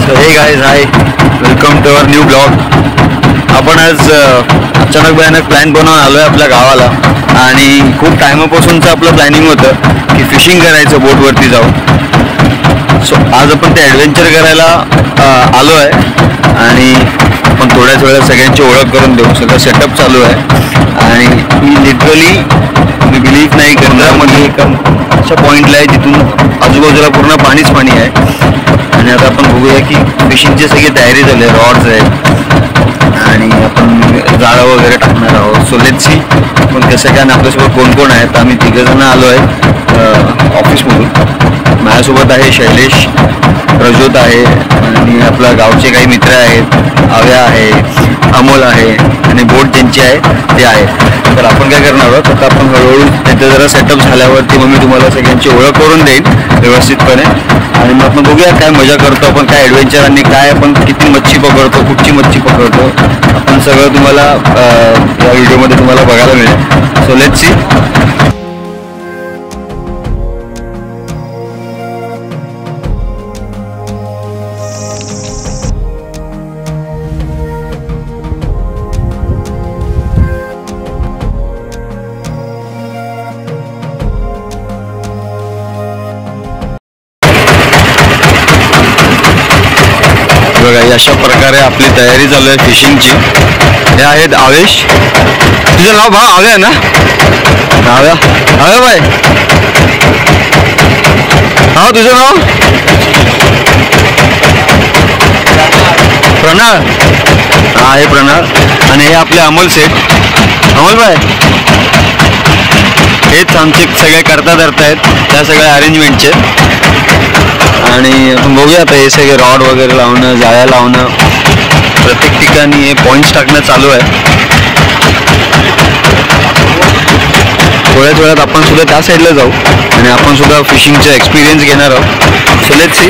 हे guys, hi, welcome to our new blog. आपण आज अचानक भयानक प्लॅन बनवून आलो आहे आपल्या गावाला. आणि खूप टायमापासूनचं आपलं प्लॅनिंग होतं की फिशिंग करायचं बोटवरती जाऊन. सो आज आपण ते ॲडव्हेंचर करायला आलो आहे. आणि आपण थोड्याच वेळात सगळ्यांची ओळख करून देऊ. सगळं सेटअप चालू आहे. आणि मी लिटरली मी बिलीव्ह नाही करण्यामध्ये एका अशा पॉईंटला आहे जिथून आजूबाजूला पूर्ण पाणीच पाणी आहे. आणि आता आपण बघूया की फिशिंगची सगळी तयारी झाली आहे. रॉड्स आहेत आणि आपण जाळं वगैरे टाकणार आहोत. सो लेट्स सी पण कसं काय. आपल्यासोबत कोण कोण आहेत. आम्ही तिघंजणं आलो आहे ऑफिसमधून. माझ्यासोबत आहे शैलेश, प्रज्योत आहे आणि आपल्या गावचे काही मित्र आहेत. आव्या आहे, अमोल आहे आणि बोट ज्यांची आहे ते आहे. तर आपण काय करणार आहोत आता. आपण हळूहळू तिथे जरा सेटअप झाल्यावरती मग मी तुम्हाला सगळ्यांची ओळख करून देईन व्यवस्थितपणे. आणि मग आपण बघूया काय मजा करतो आपण, काय ॲडव्हेंचर आणि काय आपण किती मच्छी पकडतो, कुठची मच्छी पकडतो, आपण सगळं तुम्हाला या व्हिडिओमध्ये तुम्हाला बघायला मिळेल. So let's C. बघा अशा प्रकारे आपली तयारी चालू आहे फिशिंगची. हे आहेत आवेश. तुझं नाव भाऊ आव्या आहे ना? आव्या, आव्या बाय. हा, तुझं नाव प्रणाल. हा, हे प्रणाल. आणि हे आपले अमोल सेठ. अमोल बाय. हेच आमचे सगळे करता धरता आहेत त्या सगळ्या अरेंजमेंटचे. आणि आपण बघूया आता हे सगळे रॉड वगैरे लावणं, जाळ्या लावणं, प्रत्येक ठिकाणी हे पॉईंट्स टाकणं चालू आहे. थोड्याच वेळात आपण सुद्धा त्या साईडला जाऊ आणि आपण सुद्धा फिशिंगचा एक्सपिरियन्स घेणार आहोत. So let's C.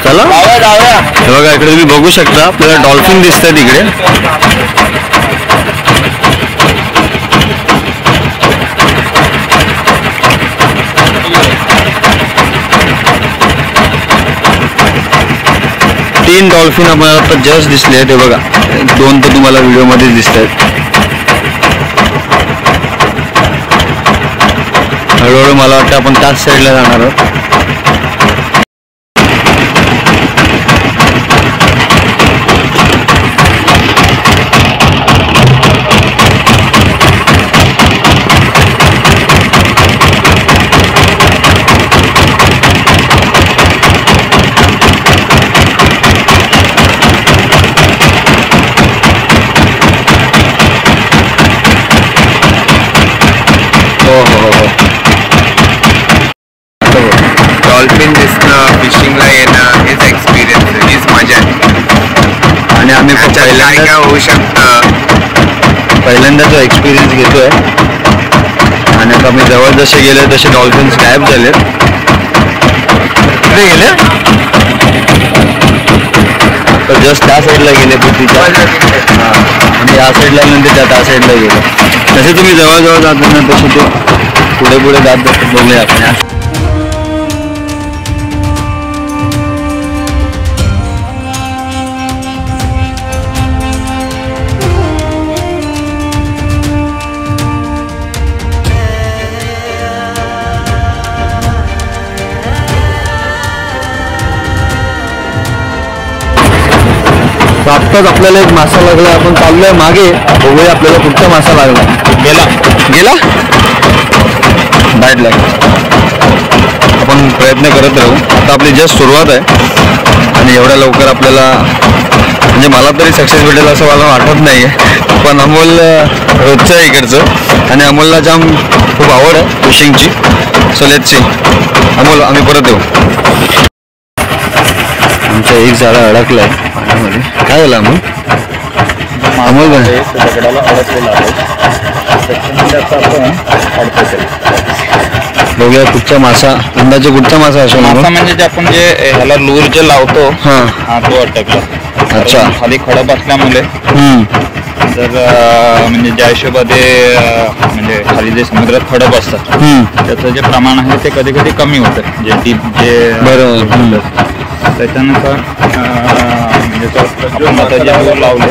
चला हे बघा इकडे तुम्ही बघू शकता. आपल्याला डॉल्फिन दिसतंय तिकडे. तीन डॉल्फिन आपल्याला आता जस्ट दिसले आहेत. हे बघा, दोन तर तुम्हाला व्हिडिओमध्ये दिसत आहेत. हळूहळू मला वाटतं आपण त्याच साईडला जाणार आहोत. डॉल्फिन दिसणं, फिशिंगला येणं, हेच एक्सपिरियन्स, हीच मजा आहे. आणि आम्ही काय काय होऊ शकतं पहिल्यांदा तो एक्सपिरियन्स घेतोय. आणि आता आम्ही जवळ जसे गेले तसे डॉल्फिन्स गायब झाले. कुठे गेले? तर जस्ट त्या साईडला गेले पृथ्वीच्या. आणि या साईडला नंतर त्या साईडला गेले. जसे तुम्ही जवळजवळ जात ना तसे ते पुढे पुढे जात जात बघूया आपण. आत्ताच आपल्याला एक मासा लागला. आपण चाललोय मागे, बघूया आपल्याला कुठचा मासा लागला. गेला गेला बाईट लाग. आपण प्रयत्न करत राहू. आता आपली जस्ट सुरुवात आहे आणि एवढ्या लवकर आपल्याला म्हणजे मला तरी सक्सेस भेटेल असं मला वाटत नाही आहे, पण अमोल रोजचं आहे इकडचं आणि अमोलला जाम खूप आवड आहे फिशिंगची. So let's see. अमोल आम्ही परत येऊ. आमचं एक जाळं अडकलं आहे पाण्यामध्ये. काय झालं अमोल? अमोल दगडाला अडकलेला आहे. त्याच्यामध्ये आता आपण बघूया कुठचा मासा, अंदाजे कुठचा मासा असो. मासा म्हणजे जे आपण जे ह्याला लूर जे लावतो हां. हा तो अटकला. अच्छा. खाली खडप असल्यामुळे जर म्हणजे ज्या हिशोबाने म्हणजे खाली जे समुद्रात खडप असतात त्याचं जे प्रमाण आहे ते कधी कधी कमी होतं, जे डीप जे बरोबर. त्याच्यानुसार म्हणजे तो आपण आता जे लूर लावले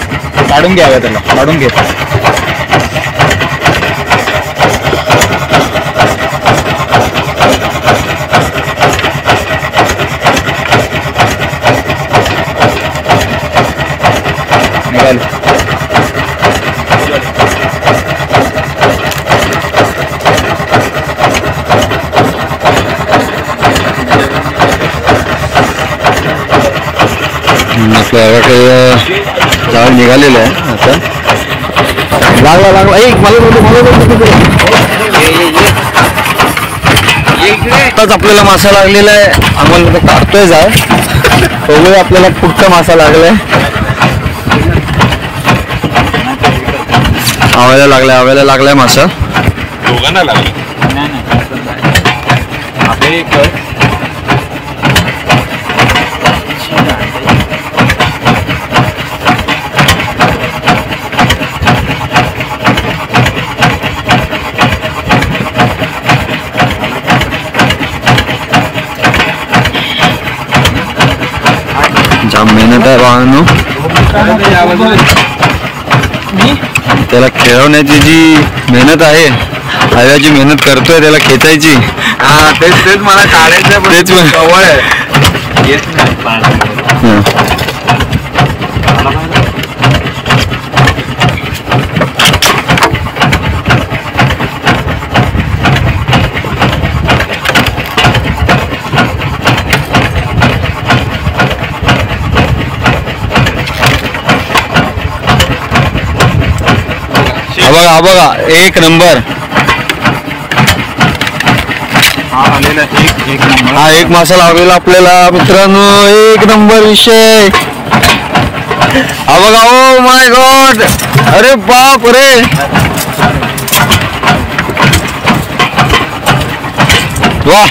काढून घ्यावे, त्याला काढून घे. आपल्या जाळ निघालेलं आहे आता. लागला एक आताच आपल्याला मासा लागलेला आहे. आम्हाला काढतोय जाळ. बघूया आपल्याला कुठचा मासा लागलाय. आवायला लागलाय मासा. दोघांना लागला. जाम मेहनत आहे भावांनो. त्याला खेळवण्याची जी मेहनत आहे, हव्याची मेहनत करतोय त्याला खेचायची. हा तेच मला काढायचं, पण तेच जवळ आहे. हा बघा एक नंबर. हा एक मासा लागलेला आपल्याला मित्रांनो. एक नंबर विषय. हा बघा. Oh my God. अरे बाप रे. वा.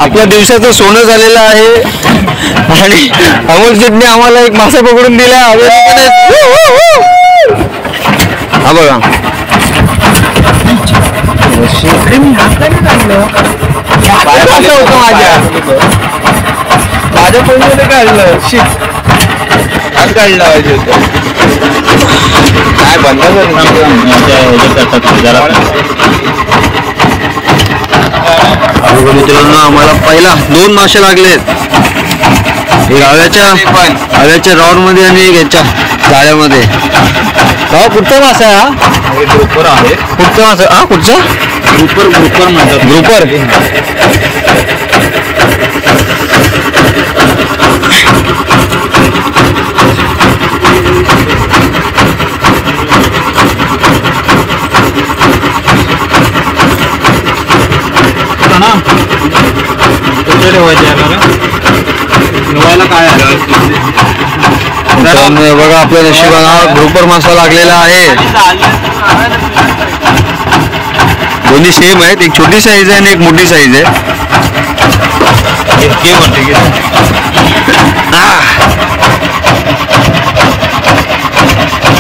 आपल्या दिवसाचं सोनं झालेलं आहे आणि अमोल शेटने आम्हाला एक मासा पकडून दिला. हा बघा. माझ्या फोनमध्ये काढलं. हात काढला पाहिजे होतं. काय बंद मित्रांनो आम्हाला पहिला 2 मासे लागलेत. एक हव्याच्या रॉड मध्ये आणि एक याच्या जाळ्यामध्ये. कुठचा मासा आहे हा? ग्रुपर आहे. कुठचा मासा? हा कुठचा? ग्रुपर म्हणतात. ग्रुपर. बघा आपल्या नशिबाला ग्रुपर मासा लागलेला आहे. दोन्ही सेम आहेत. एक छोटी साईज आहे आणि एक मोठी साईज आहे.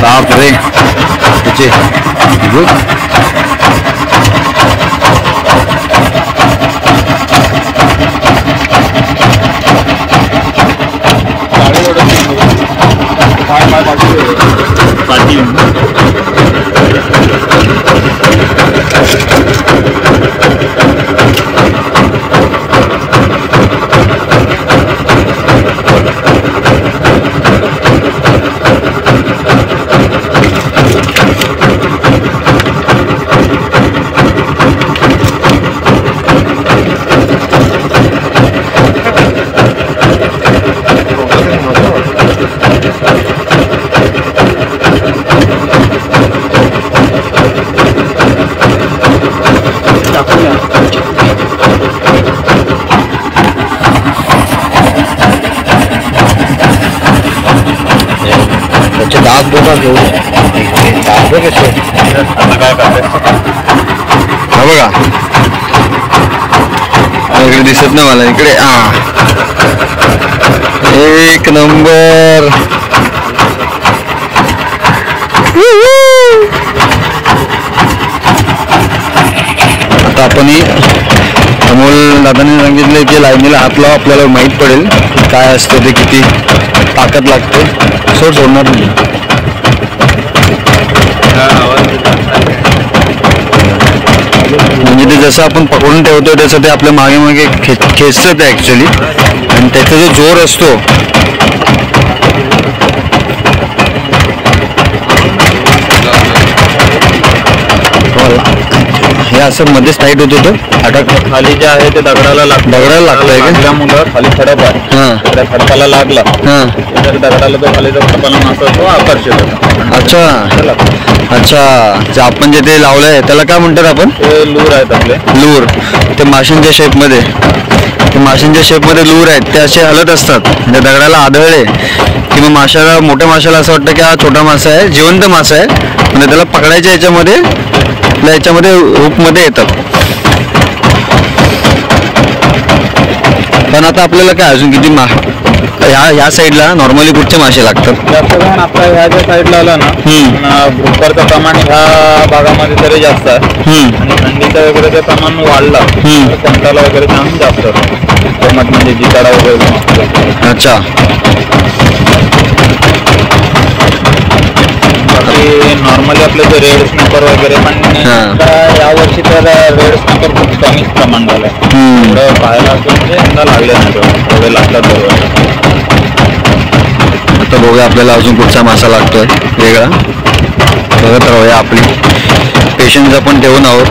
बाप रे. दिसत नाही मला इकडे. एक नंबर. आता आपण अमोल दादांनी सांगितले की लाईनीला हात लावा, आपल्याला माहीत पडेल काय असतं ते, किती ताकद लागते. सोडणार नाही. म्हणजे ते जसं आपण पकडून ठेवतो तसं ते आपल्या मागे मागे खेचतं ते ॲक्च्युली, आणि त्याचा जो जोर असतो हे असं मध्येच टाईट होतो. तो अटक खाली जे आहे ते दगडाला दगडाला लागतंय का? त्यामुळं खाली खडप आहे, त्या खडपाला लागला तर दगडाला तो खालीचा खडपाला मासा तो आकर्षित होता. अच्छा. जे आपण जे ते लावलंय त्याला काय म्हणतात आपण? ते लूर आहेत आपले. लूर. ते माशांच्या शेपमध्ये लूर आहेत, ते असे हलत असतात. म्हणजे दगडाला आदळले किंवा माशाला, मोठ्या माशाला असं वाटतं की हा छोटा मासा आहे, जिवंत मासा आहे, म्हणजे त्याला पकडायच्या याच्यामध्ये रूपमध्ये येतात. पण आता आपल्याला काय अजून किती ह्या साईडला नॉर्मली कुठचे मासे लागतात? जास्त करून आपल्या ह्या ज्या साईडला आला ना, भूकरचं प्रमाण ह्या भागामध्ये तरी जास्त आहे, आणि थंडीचं वगैरे ते प्रमाण वाढला तर कंटाला वगैरे छान जास्त असतं, म्हणजे जिताडा वगैरे. अच्छा. बाकी नॉर्मली आपले जे रेड स्नॅपर वगैरे पण यावर्षी तर रेड स्नॅपर खूप कमीच प्रमाण झालंय. एवढं पाहायला म्हणजे यंदा लागले नाही तेवढे लागतात बरोबर. आता बघूया आपल्याला अजून कुठचा मासा लागतोय वेगळा. बघत राहूया. आपली पेशन्स आपण ठेवून आहोत.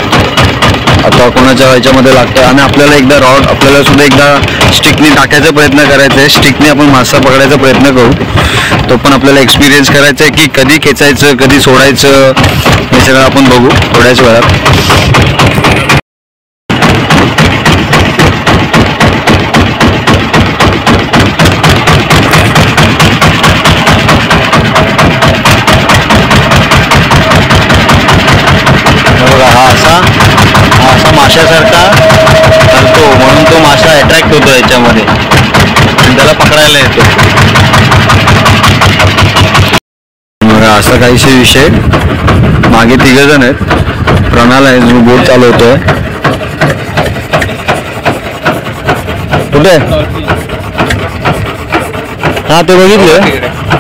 आता कोणाच्या ह्याच्यामध्ये लागतोय, आणि आपल्याला एकदा रॉड, आपल्याला सुद्धा एकदा स्टिकनी टाकायचा प्रयत्न करायचा आहे. स्टिकने आपण मासा पकडायचा प्रयत्न करू. तो पण आपल्याला एक्सपिरियन्स करायचा आहे की कधी खेचायचं, कधी सोडायचं, हे सगळं आपण बघू थोड्याच वेळात. हा असा माशासारखा करतो, म्हणून तो मासा अट्रॅक्ट होतो याच्यामध्ये आणि त्याला पकडायला येतो. असा काहीशी विषय. मागे 3 जण आहेत. प्रणाल आहे जो बोट चालवतोय. कुठे? हा ते बघितले,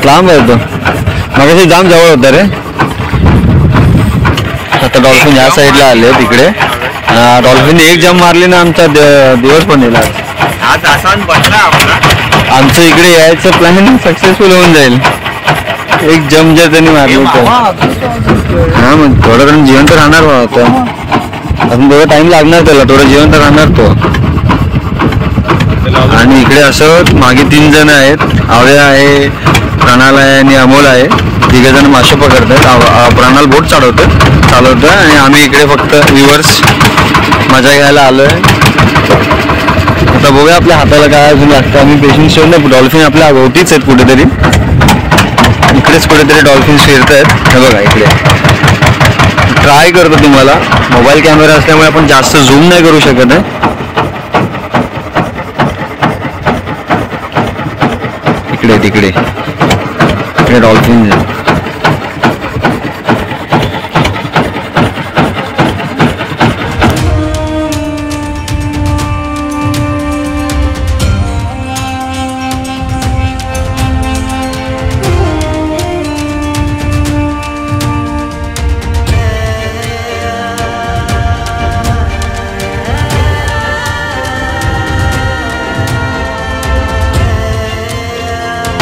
लांब आहे तो. मागाशी जाम जवळ होता रे. आता डॉल्फिन ह्या साईडला आले तिकडे. डॉल्फिन एक जम मारली ना, आमचा दिवस पण येईल आज. आमचं इकडे यायचं प्लॅनिंग सक्सेसफुल होऊन जाईल. एक जम जर त्यांनी मारलं तर हा, मग थोडं कारण जिवंत राहणार होता. अजून थोडा टाइम लागणार त्याला, थोडं जिवंत राहणार तो. आणि इकडे असं मागे 3 जण आहेत. आव्या आहे, प्रणाल आहे आणि अमोल आहे. 3 जण मासे पकडतात. प्रणाल बोट चालवतोय आणि आम्ही इकडे फक्त व्ह्युअर्स मजा घ्यायला आलोय. आता बघूया आपल्या हाताला काय अजून लागतं. आम्ही पेशन्स ठेवून. डॉल्फिन आपल्या अभोवतीच आहेत कुठेतरी, इकडेच कुठेतरी डॉल्फिन्स फिरत आहेत. हे बघा इकडे. ट्राय करतो तुम्हाला, मोबाईल कॅमेरा असल्यामुळे आपण जास्त झूम नाही करू शकत आहे. तिकडे डॉल्फिन.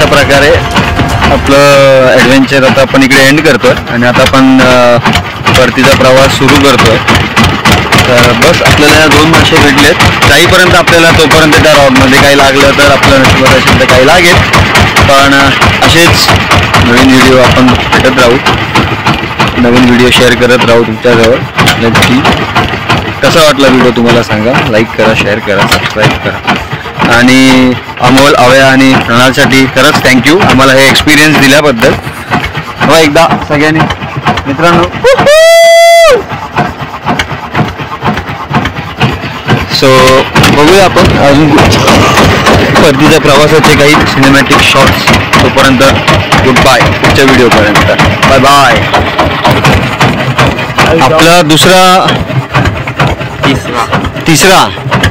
प्रकारे आपलं ॲडव्हेंचर आता आपण इकडे एंड करतोय आणि आता आपण परतीचा प्रवास सुरू करतोय. तर बस आपल्याला या 2 मासे भेटलेत. काहीपर्यंत आपल्याला तोपर्यंत त्या रॉडमध्ये काही लागलं तर आपलं नशिबात असेल तर काही लागेल. पण असेच नवीन व्हिडिओ आपण भेटत राहू, नवीन व्हिडिओ शेअर करत राहू तुमच्याजवळ. नक्की कसा वाटला व्हिडिओ तुम्हाला सांगा. लाईक करा, शेअर करा, सबस्क्राईब करा. आणि अमोल, अवया आणि प्रणालसाठी खरंच थँक्यू आम्हाला हे एक्सपिरियन्स दिल्याबद्दल. हो एकदा सगळ्यांनी मित्रांनो. सो बघूया आपण अजून परतीच्या प्रवासाचे काही सिनेमॅटिक शॉट्स. तोपर्यंत गुड बाय, पुढच्या व्हिडिओपर्यंत बाय बाय. आपला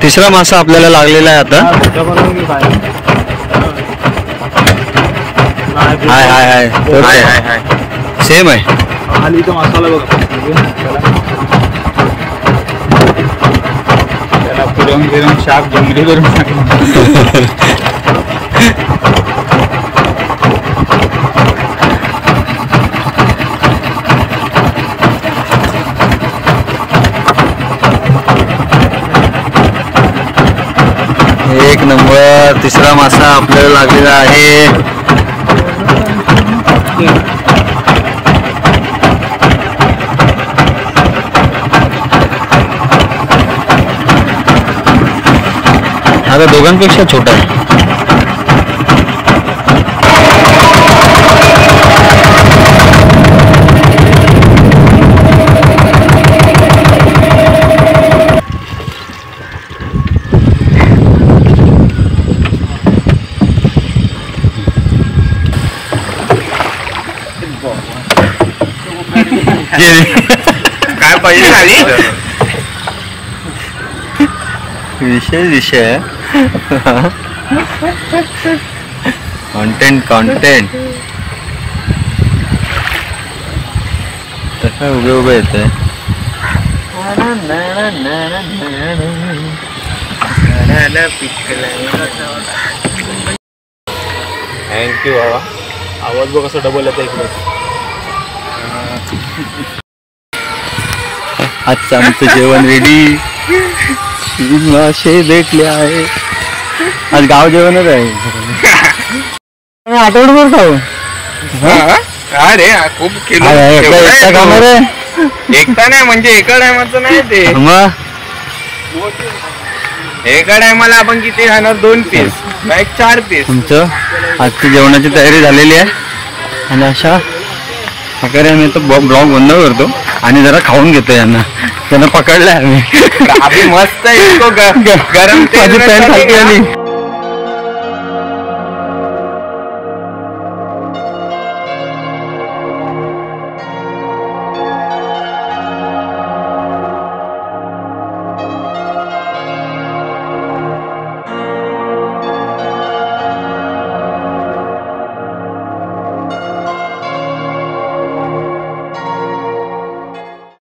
तिसरा मासा आपल्याला लागलेला आहे आता. हाय हाय हाय हाय हाय हाय. सेम आहे. खाली तो मसाला बघा, त्याला फिरून शाक जंगली करून टाकलं. एक नंबर तिसरा मासा आपल्याला लागलेला आहे. आता दोघांपेक्षा छोटा आहे. काय पाहिजे खाली. विषय कॉन्टेंट तर काय उभे येते. थँक्यू बाबा. आवाज बघ कसं डबल येतं इकडे. आजचं आमचं जेवण रेडी. मासे भेटले आहे. आज गाव जेवणच आहे. आठवडभर खाऊ. अरे खूप किलो एकटा नाही म्हणजे एका टायमाचं नाही ते. मग एका टायमाला आपण किती खाणार? 2 पीस नाही 4 पीस. तुमचं आजची जेवणाची तयारी झालेली आहे आणि अशा प्रकारे आम्ही तो ब्लॉग बंद करतो आणि जरा खाऊन घेतो. त्यांना पकडलंय आम्ही. मस्त गरम माझी पॅन्ट खालती आली.